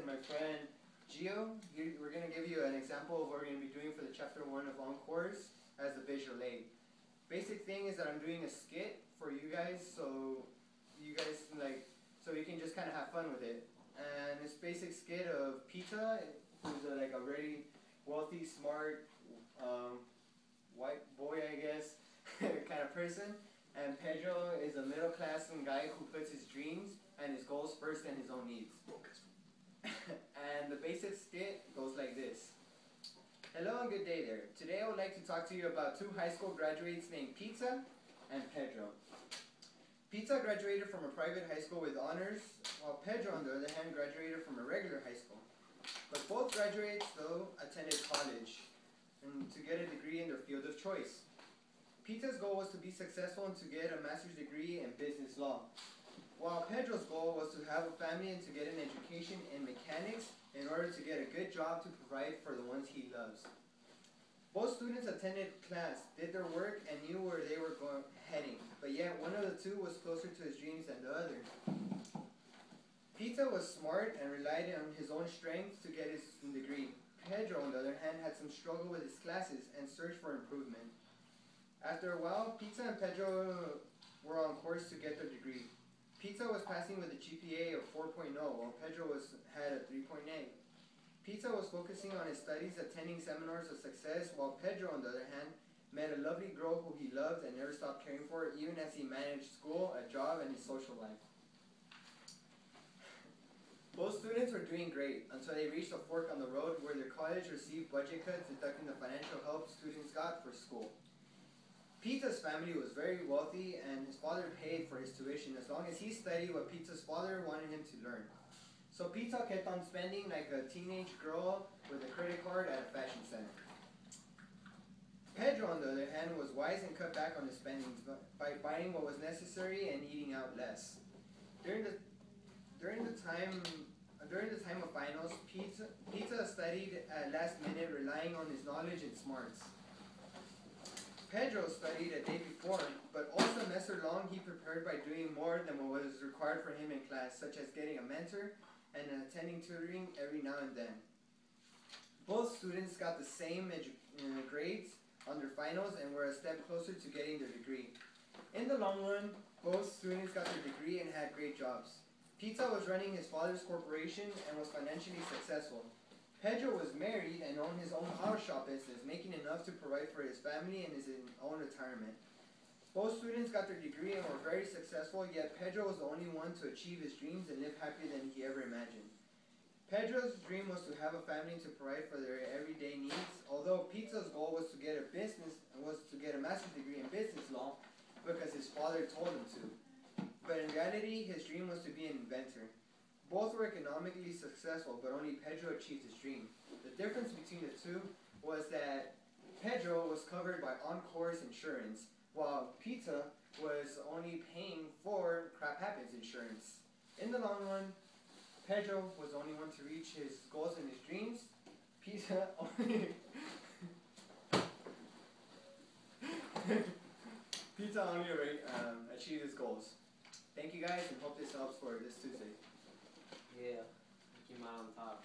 and my friend Gio. We're going to give you an example of what we're going to be doing for the chapter 1 of Encores as a visual aid. Basic thing is that I'm doing a skit for you guys, so you can just kind of have fun with it. And this basic skit of Pita, who's like a very wealthy, smart, white boy, I guess, kind of person. And Pedro is a middle class guy who puts his dreams and his goals first and his own needs. And the basic skit goes like this. Hello and good day there. Today I would like to talk to you about two high school graduates named Pita and Pedro. Pita graduated from a private high school with honors, while Pedro, on the other hand, graduated from a regular high school. But both graduates, though, attended college and to get a degree in their field of choice. Pita's goal was to be successful and to get a master's degree in business law, while Pedro's goal was to have a family and to get an education in mechanics in order to get a good job to provide for the ones he loves. Both students attended class, did their work, and knew where they were heading, but yet one of the two was closer to his dreams than the other. Pita was smart and relied on his own strength to get his degree. Pedro, on the other hand, had some struggle with his classes and searched for improvement. After a while, Pita and Pedro were on course to get their degree. Pita was passing with a GPA of 4.0, while Pedro had a 3.8. Pita was focusing on his studies, attending seminars of success, while Pedro, on the other hand, met a lovely girl who he loved and never stopped caring for, even as he managed school, a job, and his social life. Both students were doing great until they reached a fork on the road where their college received budget cuts, deducting the financial help students got for school. Pita's family was very wealthy, and his father paid for his tuition as long as he studied what Pita's father wanted him to learn. So Pita kept on spending like a teenage girl with a credit card at a fashion center. Pedro, on the other hand, was wise and cut back on his spending by buying what was necessary and eating out less. During the time of finals, Pita studied at last minute, relying on his knowledge and smarts. Pedro studied a day before, but all semester long he prepared by doing more than what was required for him in class, such as getting a mentor and attending tutoring every now and then. Both students got the same grades on their finals and were a step closer to getting their degree. In the long run, both students got their degree and had great jobs. Pita was running his father's corporation and was financially successful. Pedro was married and owned his own auto shop business, making enough to provide for his family and his own retirement. Both students got their degree and were very successful, yet Pedro was the only one to achieve his dreams and live happier than he ever imagined. Pedro's dream was to have a family and to provide for their everyday needs, although Pita's goal was to get a master's degree in business law because his father told him to. But in reality, his dream was to be an inventor. Both were economically successful, but only Pedro achieved his dream. The difference between the two was that Pedro was covered by Encores insurance, while Pita was only paying for Crap Happens insurance. In the long run, Pedro was the only one to reach his goals and his dreams. Pita only achieved his goals. Thank you guys, and hope this helps for this Tuesday. Yeah, keep mine on top.